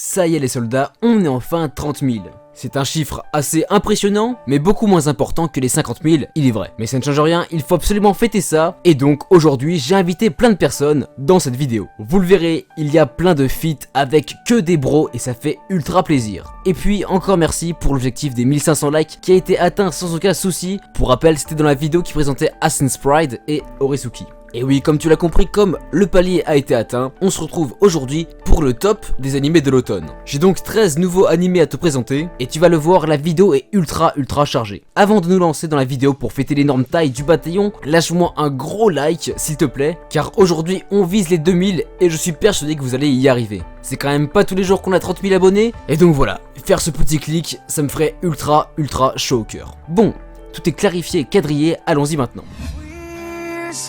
Ça y est les soldats, on est enfin 30 000. C'est un chiffre assez impressionnant, mais beaucoup moins important que les 50 000, il est vrai. Mais ça ne change rien, il faut absolument fêter ça, et donc aujourd'hui j'ai invité plein de personnes dans cette vidéo. Vous le verrez, il y a plein de feats avec que des bros et ça fait ultra plaisir. Et puis encore merci pour l'objectif des 1500 likes qui a été atteint sans aucun souci. Pour rappel, c'était dans la vidéo qui présentait Assassin's Pride et Oresuki. Et oui, comme tu l'as compris, comme le palier a été atteint, on se retrouve aujourd'hui pour le top des animés de l'automne. J'ai donc 13 nouveaux animés à te présenter, et tu vas le voir, la vidéo est ultra chargée. Avant de nous lancer dans la vidéo pour fêter l'énorme taille du bataillon, lâche-moi un gros like s'il te plaît, car aujourd'hui on vise les 2000 et je suis persuadé que vous allez y arriver. C'est quand même pas tous les jours qu'on a 30 000 abonnés, et donc voilà, faire ce petit clic, ça me ferait ultra chaud au cœur. Bon, tout est clarifié et quadrillé, allons-y maintenant.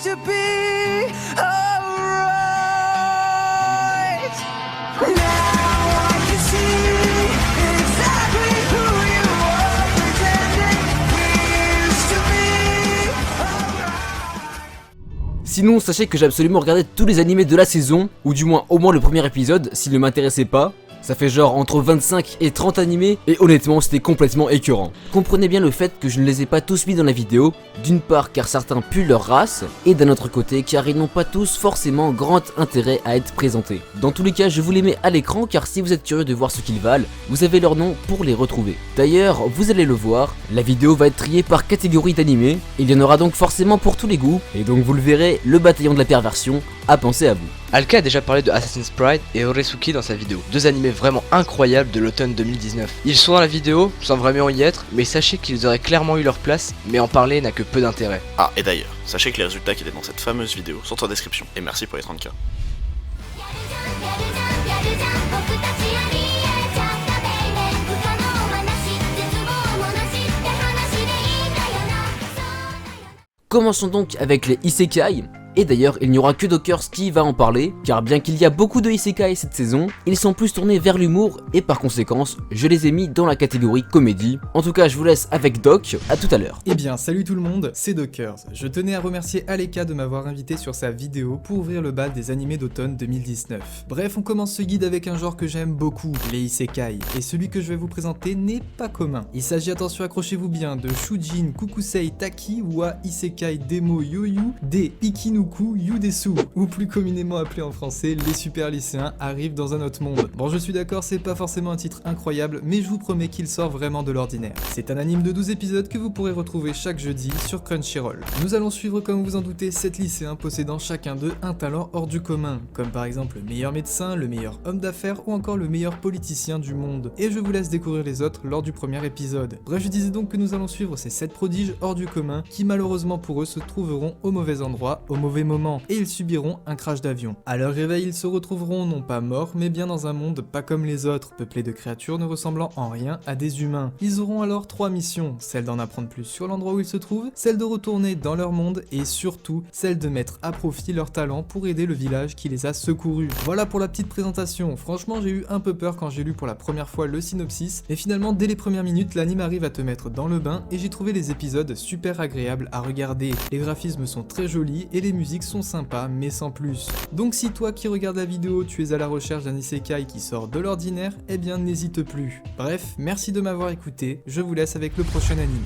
To be alright. Now I can see exactly who you are pretending we used to be alright. Sinon, sachez que j'ai absolument regardé tous les animés de la saison, ou du moins au moins le premier épisode, s'il ne m'intéressait pas. Ça fait genre entre 25 et 30 animés, et honnêtement c'était complètement écœurant. Comprenez bien le fait que je ne les ai pas tous mis dans la vidéo, d'une part car certains puent leur race, et d'un autre côté car ils n'ont pas tous forcément grand intérêt à être présentés. Dans tous les cas, je vous les mets à l'écran car si vous êtes curieux de voir ce qu'ils valent, vous avez leur nom pour les retrouver. D'ailleurs, vous allez le voir, la vidéo va être triée par catégorie d'animés, il y en aura donc forcément pour tous les goûts, et donc vous le verrez, le bataillon de la perversion a pensé à vous. Alka a déjà parlé de Assassin's Pride et Oresuki dans sa vidéo, deux animés vraiment incroyables de l'automne 2019. Ils sont dans la vidéo, sans vraiment y être, mais sachez qu'ils auraient clairement eu leur place, mais en parler n'a que peu d'intérêt. Ah, et d'ailleurs, sachez que les résultats qui étaient dans cette fameuse vidéo sont en description, et merci pour les 30K. Commençons donc avec les isekai. Et d'ailleurs, il n'y aura que Dockers qui va en parler, car bien qu'il y a beaucoup de isekai cette saison, ils sont plus tournés vers l'humour et par conséquence, je les ai mis dans la catégorie comédie. En tout cas, je vous laisse avec Doc, à tout à l'heure. Eh bien, salut tout le monde, c'est Dockers. Je tenais à remercier Aleka de m'avoir invité sur sa vidéo pour ouvrir le bal des animés d'automne 2019. Bref, on commence ce guide avec un genre que j'aime beaucoup, les isekai. Et celui que je vais vous présenter n'est pas commun. Il s'agit, attention, accrochez-vous bien, de Shujin Kukusei Taki wa Isekai Demo Yoyu de Ikinu Yudesu, ou plus communément appelé en français, les super lycéens arrivent dans un autre monde. Bon, je suis d'accord, c'est pas forcément un titre incroyable, mais je vous promets qu'il sort vraiment de l'ordinaire. C'est un anime de 12 épisodes que vous pourrez retrouver chaque jeudi sur Crunchyroll. Nous allons suivre, comme vous en doutez, 7 lycéens possédant chacun d'eux un talent hors du commun, comme par exemple le meilleur médecin, le meilleur homme d'affaires ou encore le meilleur politicien du monde. Et je vous laisse découvrir les autres lors du premier épisode. Bref, je disais donc que nous allons suivre ces 7 prodiges hors du commun qui malheureusement pour eux se trouveront au mauvais endroit, au mauvais moment, et ils subiront un crash d'avion. À leur réveil, ils se retrouveront non pas morts, mais bien dans un monde pas comme les autres, peuplé de créatures ne ressemblant en rien à des humains. Ils auront alors 3 missions, celle d'en apprendre plus sur l'endroit où ils se trouvent, celle de retourner dans leur monde, et surtout, celle de mettre à profit leur talent pour aider le village qui les a secourus. Voilà pour la petite présentation. Franchement, j'ai eu un peu peur quand j'ai lu pour la première fois le synopsis, et finalement, dès les premières minutes, l'anime arrive à te mettre dans le bain, et j'ai trouvé les épisodes super agréables à regarder. Les graphismes sont très jolis, et les musiques sont sympas, mais sans plus. Donc si toi qui regardes la vidéo, tu es à la recherche d'un isekai qui sort de l'ordinaire, eh bien n'hésite plus. Bref, merci de m'avoir écouté, je vous laisse avec le prochain anime.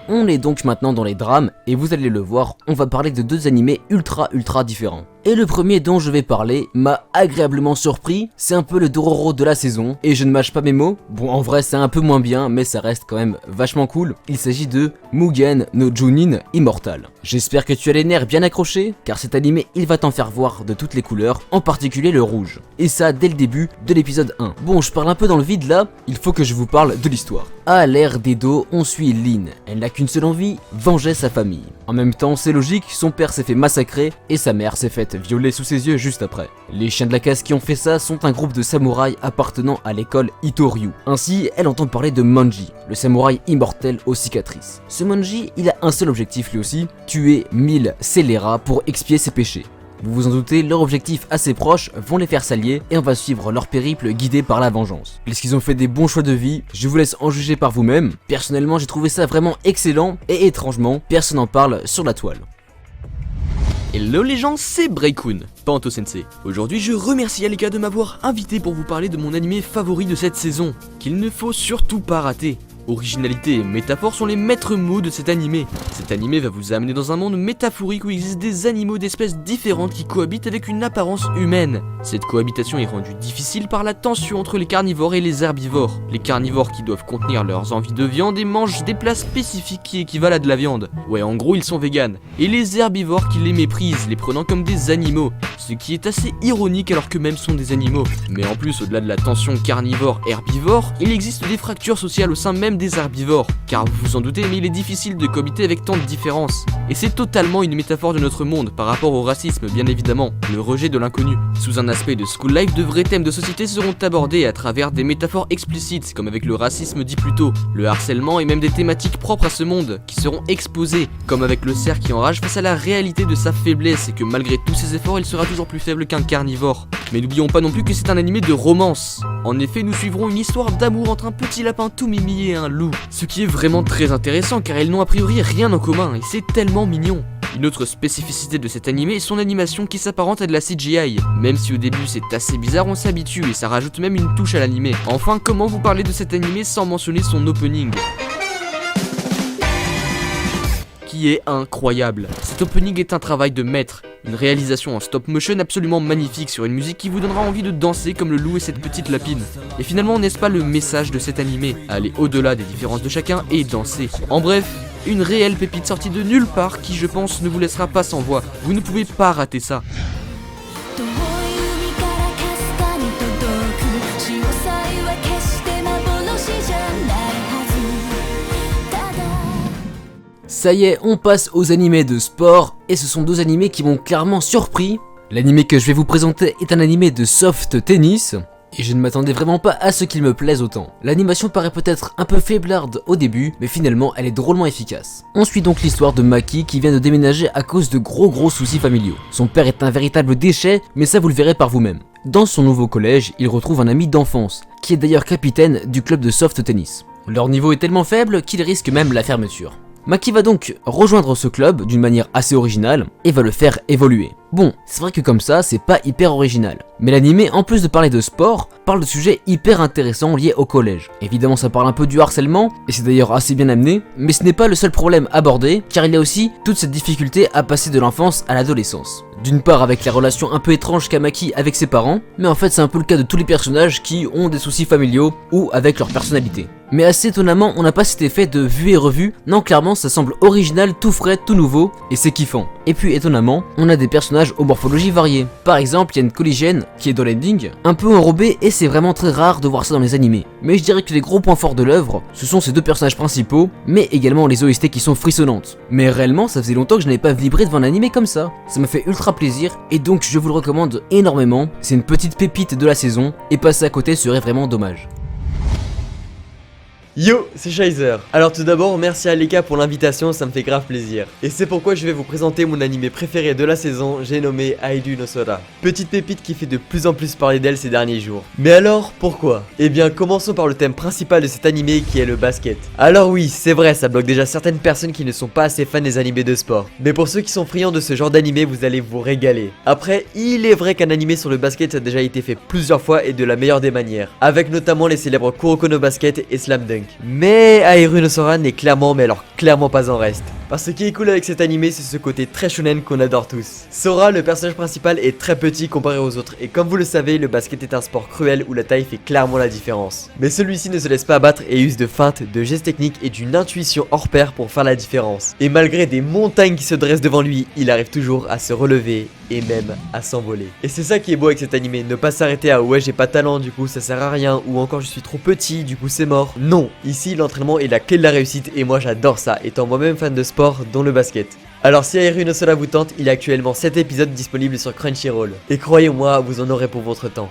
On est donc maintenant dans les drames, et vous allez le voir, on va parler de deux animés ultra différents. Et le premier dont je vais parler m'a agréablement surpris, c'est un peu le Dororo de la saison, et je ne mâche pas mes mots, bon en vrai c'est un peu moins bien, mais ça reste quand même vachement cool, il s'agit de Mugen no Junin Immortal. J'espère que tu as les nerfs bien accrochés, car cet animé il va t'en faire voir de toutes les couleurs, en particulier le rouge. Et ça dès le début de l'épisode 1. Bon, je parle un peu dans le vide là, il faut que je vous parle de l'histoire. À l'ère d'Edo, on suit Lin, elle n'a qu'une seule envie, venger sa famille. En même temps, c'est logique, son père s'est fait massacrer, et sa mère s'est faite violer sous ses yeux juste après. Les chiens de la casse qui ont fait ça sont un groupe de samouraïs appartenant à l'école Itoryu. Ainsi, elle entend parler de Manji, le samouraï immortel aux cicatrices. Ce Manji, il a un seul objectif lui aussi, tuer 1000 scélérats pour expier ses péchés. Vous vous en doutez, leurs objectifs assez proches vont les faire s'allier et on va suivre leur périple guidé par la vengeance. Est-ce qu'ils ont fait des bons choix de vie? Je vous laisse en juger par vous-même. Personnellement, j'ai trouvé ça vraiment excellent et étrangement, personne n'en parle sur la toile. Hello les gens, c'est Breakun, Panto Sensei. Aujourd'hui je remercie Aleka de m'avoir invité pour vous parler de mon animé favori de cette saison, qu'il ne faut surtout pas rater. Originalité et métaphore sont les maîtres mots de cet animé. Cet animé va vous amener dans un monde métaphorique où il existe des animaux d'espèces différentes qui cohabitent avec une apparence humaine. Cette cohabitation est rendue difficile par la tension entre les carnivores et les herbivores. Les carnivores qui doivent contenir leurs envies de viande et mangent des plats spécifiques qui équivalent à de la viande. Ouais, en gros ils sont véganes. Et les herbivores qui les méprisent, les prenant comme des animaux. Ce qui est assez ironique alors que même sont des animaux. Mais en plus, au-delà de la tension carnivore-herbivore, il existe des fractures sociales au sein même des herbivores, car vous vous en doutez, mais il est difficile de cohabiter avec tant de différences. Et c'est totalement une métaphore de notre monde par rapport au racisme, bien évidemment, le rejet de l'inconnu. Sous un aspect de school life, de vrais thèmes de société seront abordés à travers des métaphores explicites, comme avec le racisme dit plus tôt, le harcèlement et même des thématiques propres à ce monde, qui seront exposées, comme avec le cerf qui enrage face à la réalité de sa faiblesse et que malgré tous ses efforts, il sera toujours plus faible qu'un carnivore. Mais n'oublions pas non plus que c'est un animé de romance. En effet, nous suivrons une histoire d'amour entre un petit lapin tout mimi et un loup. Ce qui est vraiment très intéressant car ils n'ont a priori rien en commun et c'est tellement mignon. Une autre spécificité de cet animé est son animation qui s'apparente à de la CGI. Même si au début c'est assez bizarre, on s'habitue et ça rajoute même une touche à l'animé. Enfin, comment vous parler de cet animé sans mentionner son opening ? Qui est incroyable. Cet opening est un travail de maître, une réalisation en stop motion absolument magnifique sur une musique qui vous donnera envie de danser comme le loup et cette petite lapine. Et finalement, n'est-ce pas le message de cet animé? Aller au-delà des différences de chacun et danser. En bref, une réelle pépite sortie de nulle part qui, je pense, ne vous laissera pas sans voix. Vous ne pouvez pas rater ça. 遠い海からかすかに届く潮騒は決して幻じゃないはずただ Ça y est, on passe aux animés de sport, et ce sont deux animés qui m'ont clairement surpris. L'animé que je vais vous présenter est un animé de soft tennis, et je ne m'attendais vraiment pas à ce qu'il me plaise autant. L'animation paraît peut-être un peu faiblarde au début, mais finalement elle est drôlement efficace. On suit donc l'histoire de Maki qui vient de déménager à cause de gros soucis familiaux. Son père est un véritable déchet, mais ça vous le verrez par vous-même. Dans son nouveau collège, il retrouve un ami d'enfance, qui est d'ailleurs capitaine du club de soft tennis. Leur niveau est tellement faible qu'il risque même la fermeture. Maki va donc rejoindre ce club d'une manière assez originale et va le faire évoluer. Bon, c'est vrai que comme ça, c'est pas hyper original. Mais l'animé, en plus de parler de sport, parle de sujets hyper intéressants liés au collège. Évidemment, ça parle un peu du harcèlement, et c'est d'ailleurs assez bien amené, mais ce n'est pas le seul problème abordé, car il y a aussi toute cette difficulté à passer de l'enfance à l'adolescence. D'une part avec la relation un peu étrange qu'a Maki avec ses parents, mais en fait c'est un peu le cas de tous les personnages qui ont des soucis familiaux ou avec leur personnalité. Mais assez étonnamment, on n'a pas cet effet de vu et revu, non clairement ça semble original, tout frais, tout nouveau, et c'est kiffant. Et puis étonnamment, on a des personnages aux morphologies variées. Par exemple, il y a une collégienne qui est dans l'ending, un peu enrobée, et c'est vraiment très rare de voir ça dans les animés. Mais je dirais que les gros points forts de l'œuvre, ce sont ces deux personnages principaux, mais également les OST qui sont frissonnantes. Mais réellement, ça faisait longtemps que je n'avais pas vibré devant un animé comme ça. Ça m'a fait ultra plaisir, et donc je vous le recommande énormément. C'est une petite pépite de la saison, et passer à côté serait vraiment dommage. Yo, c'est Shizer. Alors tout d'abord, merci à Aleka pour l'invitation, ça me fait grave plaisir. Et c'est pourquoi je vais vous présenter mon animé préféré de la saison, j'ai nommé Airu no Sora. Petite pépite qui fait de plus en plus parler d'elle ces derniers jours. Mais alors, pourquoi? Eh bien, commençons par le thème principal de cet animé qui est le basket. Alors oui, c'est vrai, ça bloque déjà certaines personnes qui ne sont pas assez fans des animés de sport. Mais pour ceux qui sont friands de ce genre d'animé, vous allez vous régaler. Après, il est vrai qu'un animé sur le basket a déjà été fait plusieurs fois et de la meilleure des manières. Avec notamment les célèbres Kuroko no Basket et Slam Dunk. Mais Airu no Sora n'est clairement, mais alors clairement pas en reste. Parce que ce qui est cool avec cet animé, c'est ce côté très shonen qu'on adore tous. Sora, le personnage principal, est très petit comparé aux autres, et comme vous le savez, le basket est un sport cruel où la taille fait clairement la différence. Mais celui-ci ne se laisse pas abattre et use de feintes, de gestes techniques et d'une intuition hors pair pour faire la différence. Et malgré des montagnes qui se dressent devant lui, il arrive toujours à se relever et même à s'envoler. Et c'est ça qui est beau avec cet animé, ne pas s'arrêter à ouais j'ai pas de talent du coup ça sert à rien, ou encore je suis trop petit du coup c'est mort. Non, ici l'entraînement est la clé de la réussite et moi j'adore ça, étant moi-même fan de sport dont le basket. Alors si Airu no Sora vous tente, il y a actuellement 7 épisodes disponibles sur Crunchyroll. Et croyez-moi, vous en aurez pour votre temps.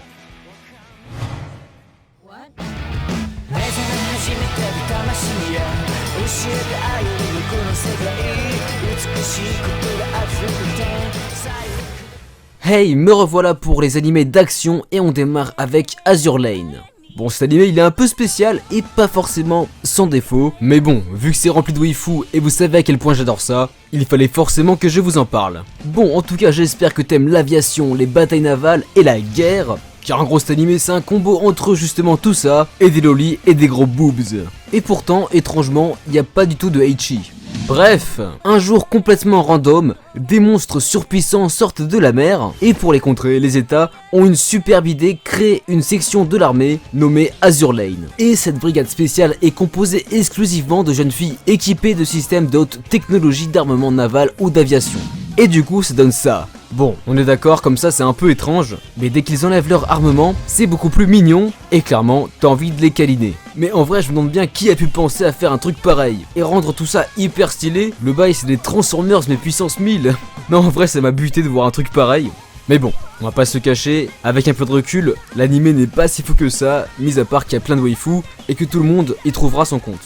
Hey, me revoilà pour les animés d'action et on démarre avec Azur Lane. Bon, cet animé il est un peu spécial et pas forcément sans défaut, mais bon, vu que c'est rempli de waifu et vous savez à quel point j'adore ça, il fallait forcément que je vous en parle. Bon, en tout cas j'espère que t'aimes l'aviation, les batailles navales et la guerre, car en gros cet animé c'est un combo entre justement tout ça, et des lolis et des gros boobs. Et pourtant, étrangement, il n'y a pas du tout de Heichi. Bref, un jour complètement random, des monstres surpuissants sortent de la mer, et pour les contrer, les états ont une superbe idée, créer une section de l'armée nommée Azur Lane. Et cette brigade spéciale est composée exclusivement de jeunes filles équipées de systèmes de haute technologie d'armement naval ou d'aviation. Et du coup ça donne ça. Bon, on est d'accord, comme ça c'est un peu étrange, mais dès qu'ils enlèvent leur armement, c'est beaucoup plus mignon, et clairement, t'as envie de les câliner. Mais en vrai, je me demande bien qui a pu penser à faire un truc pareil, et rendre tout ça hyper stylé. Le bail c'est des Transformers mais puissance 1000. Non, en vrai ça m'a buté de voir un truc pareil. Mais bon, on va pas se cacher, avec un peu de recul, l'animé n'est pas si fou que ça, mis à part qu'il y a plein de waifus, et que tout le monde y trouvera son compte.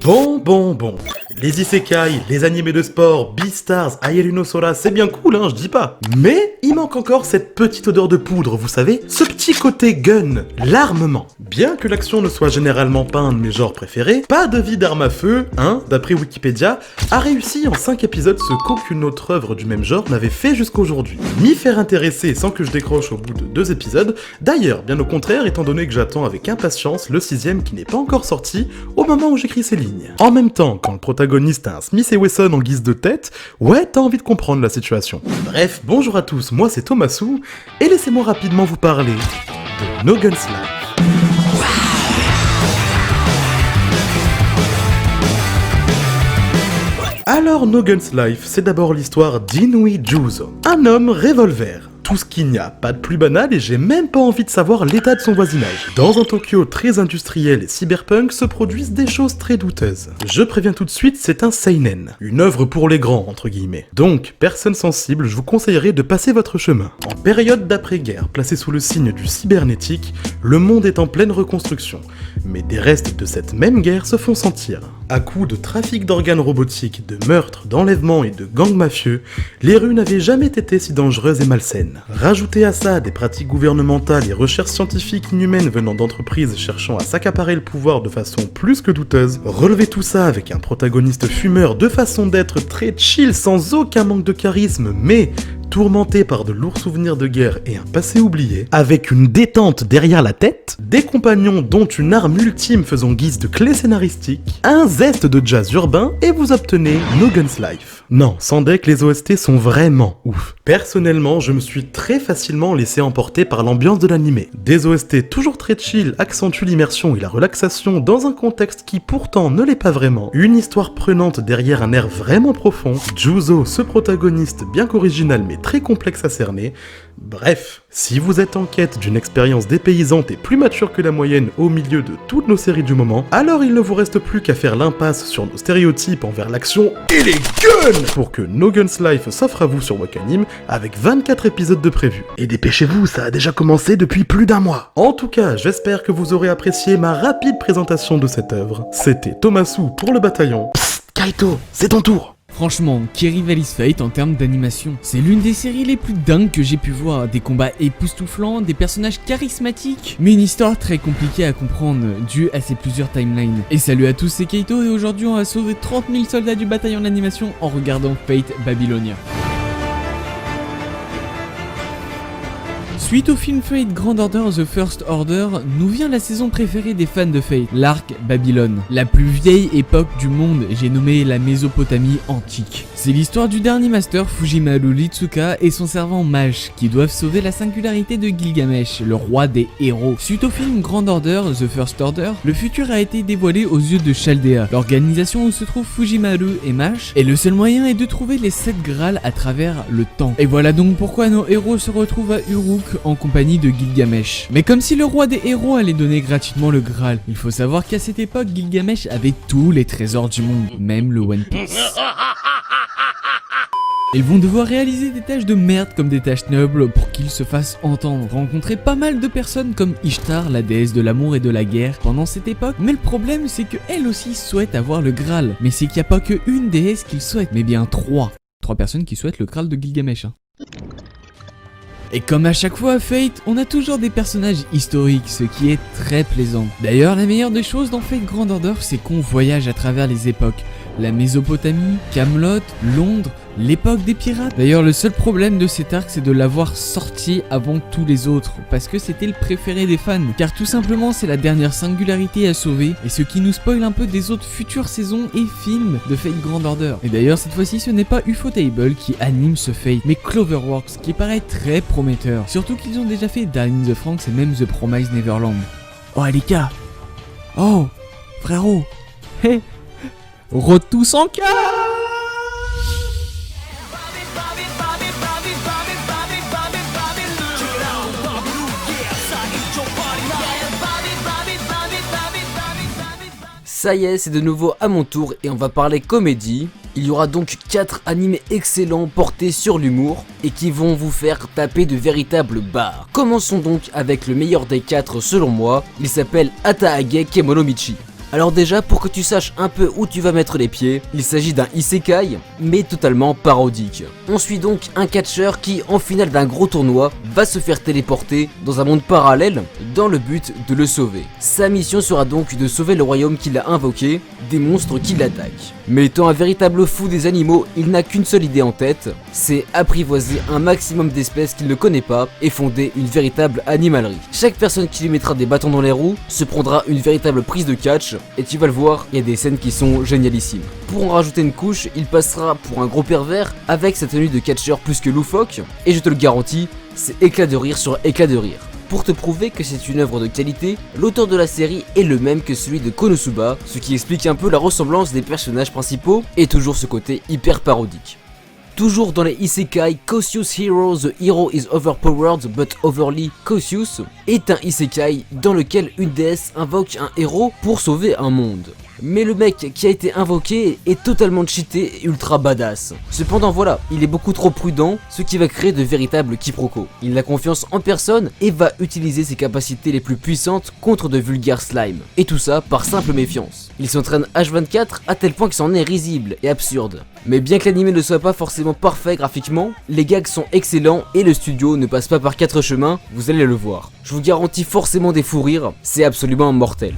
Bon. Les isekai, les animés de sport, Beastars, Ayeru no Sora, c'est bien cool, hein, je dis pas. Mais il manque encore cette petite odeur de poudre, vous savez, ce petit côté gun, l'armement. Bien que l'action ne soit généralement pas un de mes genres préférés, Pas de vie d'arme à feu, hein, d'après Wikipédia, a réussi en 5 épisodes ce qu'aucune autre œuvre du même genre n'avait fait jusqu'aujourd'hui. M'y faire intéresser sans que je décroche au bout de 2 épisodes, d'ailleurs, bien au contraire, étant donné que j'attends avec impatience le 6ème qui n'est pas encore sorti au moment où j'écris ces lignes. En même temps, quand le protagoniste a un Smith & Wesson en guise de tête, ouais, t'as envie de comprendre la situation. Bref, bonjour à tous, moi c'est Thomasou, et laissez-moi rapidement vous parler de No Guns Life. Alors No Guns Life, c'est d'abord l'histoire d'Inui Juzo, un homme revolver. Tout ce qu'il n'y a pas de plus banal et j'ai même pas envie de savoir l'état de son voisinage. Dans un Tokyo très industriel et cyberpunk se produisent des choses très douteuses. Je préviens tout de suite, c'est un seinen, une œuvre pour les grands entre guillemets. Donc, personne sensible, je vous conseillerais de passer votre chemin. En période d'après-guerre, placée sous le signe du cybernétique, le monde est en pleine reconstruction. Mais des restes de cette même guerre se font sentir. À coups de trafic d'organes robotiques, de meurtres, d'enlèvements et de gangs mafieux, les rues n'avaient jamais été si dangereuses et malsaines. Rajoutez à ça des pratiques gouvernementales et recherches scientifiques inhumaines venant d'entreprises cherchant à s'accaparer le pouvoir de façon plus que douteuse, relevez tout ça avec un protagoniste fumeur de façon d'être très chill sans aucun manque de charisme, mais tourmenté par de lourds souvenirs de guerre et un passé oublié, avec une détente derrière la tête, des compagnons dont une arme ultime faisant guise de clé scénaristique, un zeste de jazz urbain et vous obtenez No Guns Life. Non, sans deck, les OST sont vraiment ouf. Personnellement, je me suis très facilement laissé emporter par l'ambiance de l'animé. Des OST toujours très chill accentuent l'immersion et la relaxation dans un contexte qui pourtant ne l'est pas vraiment. Une histoire prenante derrière un air vraiment profond, Juzo, ce protagoniste bien qu'original mais très complexe à cerner. Bref, si vous êtes en quête d'une expérience dépaysante et plus mature que la moyenne au milieu de toutes nos séries du moment, alors il ne vous reste plus qu'à faire l'impasse sur nos stéréotypes envers l'action et les guns pour que No Guns Life s'offre à vous sur Wakanim avec 24 épisodes de prévus. Et dépêchez-vous, ça a déjà commencé depuis plus d'un mois. En tout cas, j'espère que vous aurez apprécié ma rapide présentation de cette œuvre. C'était Thomasou pour le bataillon. Psst, Kaito, c'est ton tour. Franchement, qui rivalise Fate en termes d'animation. C'est l'une des séries les plus dingues que j'ai pu voir. Des combats époustouflants, des personnages charismatiques, mais une histoire très compliquée à comprendre due à ses plusieurs timelines. Et salut à tous, c'est Kaito et aujourd'hui on va sauver 30 000 soldats du bataillon d'animation en regardant Fate Babylonia. Suite au film Fate Grand Order The First Order, nous vient la saison préférée des fans de Fate, l'arc Babylone. La plus vieille époque du monde, j'ai nommé la Mésopotamie antique. C'est l'histoire du dernier master Fujimaru Litsuka et son servant Mash, qui doivent sauver la singularité de Gilgamesh, le roi des héros. Suite au film Grand Order The First Order, le futur a été dévoilé aux yeux de Chaldea, l'organisation où se trouvent Fujimaru et Mash, et le seul moyen est de trouver les 7 Graals à travers le temps. Et voilà donc pourquoi nos héros se retrouvent à Uruk en compagnie de Gilgamesh. Mais comme si le roi des héros allait donner gratuitement le Graal, il faut savoir qu'à cette époque, Gilgamesh avait tous les trésors du monde, même le One Piece. Ils vont devoir réaliser des tâches de merde comme des tâches nobles pour qu'ils se fassent entendre, rencontrer pas mal de personnes comme Ishtar, la déesse de l'amour et de la guerre pendant cette époque, mais le problème c'est que elle aussi souhaite avoir le Graal, mais c'est qu'il n'y a pas que une déesse qu'il souhaite, mais bien 3. 3 personnes qui souhaitent le Graal de Gilgamesh. Et comme à chaque fois à Fate, on a toujours des personnages historiques, ce qui est très plaisant. D'ailleurs, la meilleure des choses dans Fate Grand Order, c'est qu'on voyage à travers les époques. La Mésopotamie, Camelot, Londres, l'époque des pirates. D'ailleurs, le seul problème de cet arc, c'est de l'avoir sorti avant tous les autres, parce que c'était le préféré des fans. Car tout simplement, c'est la dernière singularité à sauver, et ce qui nous spoil un peu des autres futures saisons et films de Fate Grand Order. Et d'ailleurs, cette fois-ci, ce n'est pas Ufotable qui anime ce Fate, mais Cloverworks, qui paraît très prometteur. Surtout qu'ils ont déjà fait Darling in the Franxx et même The Promised Neverland. Oh, Alika! Oh, frérot! Hé! Retousse en cas. Ça y est, c'est de nouveau à mon tour et on va parler comédie. Il y aura donc 4 animés excellents portés sur l'humour et qui vont vous faire taper de véritables barres. Commençons donc avec le meilleur des 4 selon moi, il s'appelle Ataage Kemonomichi. Alors déjà, pour que tu saches un peu où tu vas mettre les pieds, il s'agit d'un isekai, mais totalement parodique. On suit donc un catcheur qui, en finale d'un gros tournoi, va se faire téléporter dans un monde parallèle dans le but de le sauver. Sa mission sera donc de sauver le royaume qu'il a invoqué des monstres qui l'attaquent. Mais étant un véritable fou des animaux, il n'a qu'une seule idée en tête, c'est apprivoiser un maximum d'espèces qu'il ne connaît pas et fonder une véritable animalerie. Chaque personne qui lui mettra des bâtons dans les roues se prendra une véritable prise de catch. Et tu vas le voir, il y a des scènes qui sont génialissimes. Pour en rajouter une couche, il passera pour un gros pervers avec sa tenue de catcheur plus que loufoque. Et je te le garantis, c'est éclat de rire sur éclat de rire. Pour te prouver que c'est une œuvre de qualité, l'auteur de la série est le même que celui de Konosuba, ce qui explique un peu la ressemblance des personnages principaux et toujours ce côté hyper parodique. Toujours dans les isekai, Cautious Hero, the hero is overpowered but overly cautious est un isekai dans lequel une déesse invoque un héros pour sauver un monde. Mais le mec qui a été invoqué est totalement cheaté et ultra badass. Cependant voilà, il est beaucoup trop prudent, ce qui va créer de véritables quiproquos. Il a confiance en personne et va utiliser ses capacités les plus puissantes contre de vulgaires slimes. Et tout ça par simple méfiance. Il s'entraîne H24 à tel point que c'en est risible et absurde. Mais bien que l'anime ne soit pas forcément parfait graphiquement, les gags sont excellents et le studio ne passe pas par 4 chemins, vous allez le voir. Je vous garantis forcément des fous rires, c'est absolument mortel.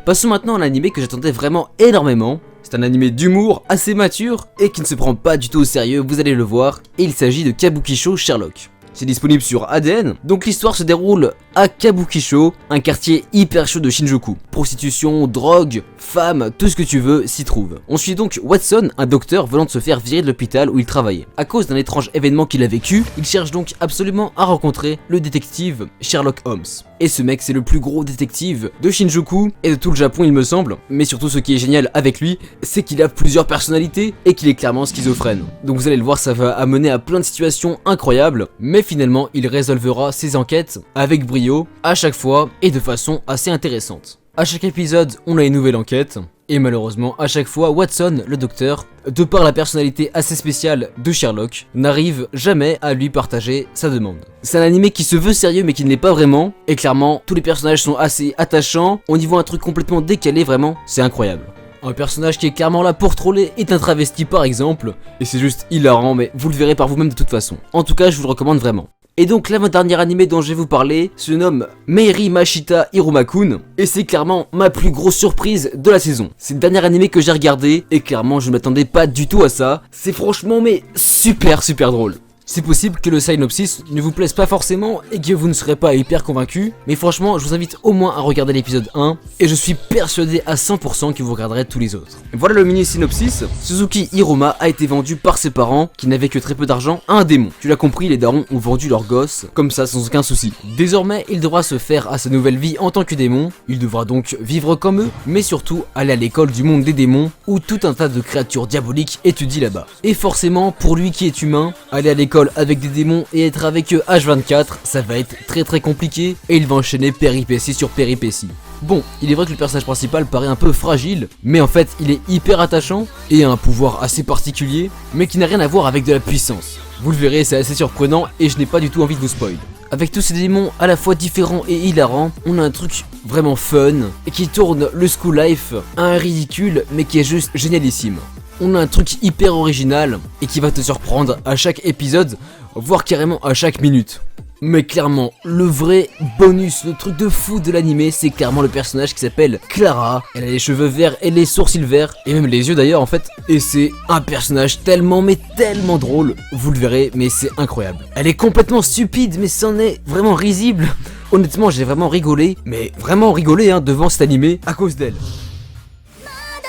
Passons maintenant à l'animé que j'attendais vraiment énormément. C'est un animé d'humour assez mature et qui ne se prend pas du tout au sérieux, vous allez le voir. Et il s'agit de Kabukisho Sherlock. C'est disponible sur ADN, donc l'histoire se déroule à Kabukisho, un quartier hyper chaud de Shinjuku. Prostitution, drogue, femmes, tout ce que tu veux s'y trouve. On suit donc Watson, un docteur venant de se faire virer de l'hôpital où il travaillait. À cause d'un étrange événement qu'il a vécu, il cherche donc absolument à rencontrer le détective Sherlock Holmes. Et ce mec c'est le plus gros détective de Shinjuku et de tout le Japon il me semble. Mais surtout ce qui est génial avec lui, c'est qu'il a plusieurs personnalités et qu'il est clairement schizophrène. Donc vous allez le voir, ça va amener à plein de situations incroyables. Mais finalement il résolvera ses enquêtes avec brio à chaque fois et de façon assez intéressante. À chaque épisode on a une nouvelle enquête. Et malheureusement, à chaque fois, Watson, le docteur, de par la personnalité assez spéciale de Sherlock, n'arrive jamais à lui partager sa demande. C'est un animé qui se veut sérieux mais qui ne l'est pas vraiment, et clairement, tous les personnages sont assez attachants, on y voit un truc complètement décalé vraiment, c'est incroyable. Un personnage qui est clairement là pour troller est un travesti par exemple, et c'est juste hilarant mais vous le verrez par vous-même de toute façon. En tout cas, je vous le recommande vraiment. Et donc l'avant-dernier animé dont je vais vous parler se nomme Meiri Mashita Irumakun et c'est clairement ma plus grosse surprise de la saison. C'est le dernier animé que j'ai regardé et clairement je ne m'attendais pas du tout à ça. C'est franchement mais super drôle. C'est possible que le synopsis ne vous plaise pas forcément et que vous ne serez pas hyper convaincu, mais franchement je vous invite au moins à regarder l'épisode 1 et je suis persuadé à 100% que vous regarderez tous les autres. Voilà le mini synopsis. Suzuki Hiroma a été vendu par ses parents qui n'avaient que très peu d'argent à un démon. Tu l'as compris, les darons ont vendu leur gosse comme ça sans aucun souci. Désormais il devra se faire à sa nouvelle vie en tant que démon, il devra donc vivre comme eux, mais surtout aller à l'école du monde des démons où tout un tas de créatures diaboliques étudient là-bas. Et forcément pour lui qui est humain, aller à l'école avec des démons et être avec eux H24, ça va être très compliqué et il va enchaîner péripétie sur péripétie. Bon, il est vrai que le personnage principal paraît un peu fragile, mais en fait il est hyper attachant et a un pouvoir assez particulier, mais qui n'a rien à voir avec de la puissance. Vous le verrez, c'est assez surprenant et je n'ai pas du tout envie de vous spoil. Avec tous ces démons à la fois différents et hilarants, on a un truc vraiment fun et qui tourne le school life à un ridicule mais qui est juste génialissime. On a un truc hyper original et qui va te surprendre à chaque épisode, voire carrément à chaque minute. Mais clairement, le vrai bonus, le truc de fou de l'animé, c'est clairement le personnage qui s'appelle Clara. Elle a les cheveux verts et les sourcils verts, et même les yeux d'ailleurs en fait. Et c'est un personnage tellement mais tellement drôle, vous le verrez, mais c'est incroyable. Elle est complètement stupide, mais c'en est vraiment risible. Honnêtement, j'ai vraiment rigolé, mais vraiment rigolé devant cet animé à cause d'elle.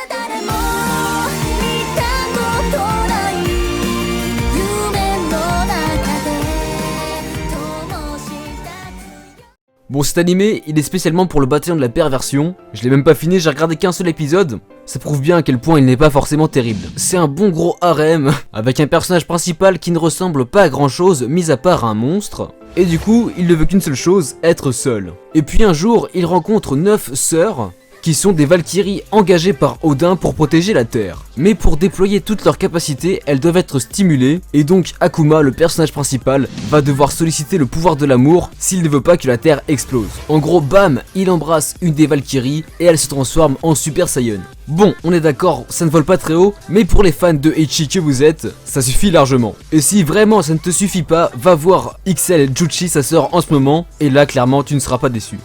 誰も見たことない夢の中で灯した Bon, cet animé, il est spécialement pour le bataillon de la perversion. Je l'ai même pas fini, j'ai regardé qu'un seul épisode. Ça prouve bien à quel point il n'est pas forcément terrible. C'est un bon gros harem, avec un personnage principal qui ne ressemble pas à grand chose, mis à part un monstre. Et du coup, il ne veut qu'une seule chose, être seul. Et puis un jour, il rencontre 9 sœurs, qui sont des Valkyries engagées par Odin pour protéger la Terre. Mais pour déployer toutes leurs capacités, elles doivent être stimulées, et donc Akuma, le personnage principal, va devoir solliciter le pouvoir de l'amour s'il ne veut pas que la Terre explose. En gros, bam, il embrasse une des Valkyries, et elle se transforme en Super Saiyan. Bon, on est d'accord, ça ne vole pas très haut, mais pour les fans de Ecchi que vous êtes, ça suffit largement. Et si vraiment ça ne te suffit pas, va voir XL Juchi, sa sœur, en ce moment, et là clairement tu ne seras pas déçu.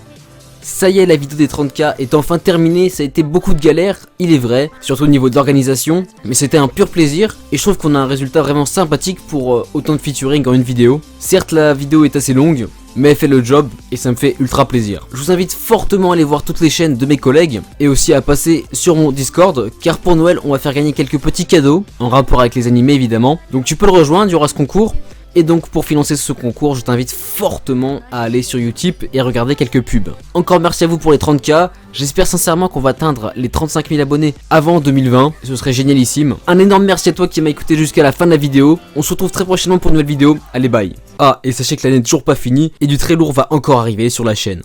Ça y est, la vidéo des 30K est enfin terminée, ça a été beaucoup de galères, il est vrai, surtout au niveau de l'organisation, mais c'était un pur plaisir, et je trouve qu'on a un résultat vraiment sympathique pour autant de featuring en une vidéo. Certes, la vidéo est assez longue, mais elle fait le job, et ça me fait ultra plaisir. Je vous invite fortement à aller voir toutes les chaînes de mes collègues, et aussi à passer sur mon Discord, car pour Noël, on va faire gagner quelques petits cadeaux, en rapport avec les animés évidemment, donc tu peux le rejoindre, il y aura ce concours. Et donc pour financer ce concours, je t'invite fortement à aller sur Utip et regarder quelques pubs. Encore merci à vous pour les 30K, j'espère sincèrement qu'on va atteindre les 35 000 abonnés avant 2020, ce serait génialissime. Un énorme merci à toi qui m'as écouté jusqu'à la fin de la vidéo, on se retrouve très prochainement pour une nouvelle vidéo, allez bye. Ah, et sachez que l'année n'est toujours pas finie, et du très lourd va encore arriver sur la chaîne.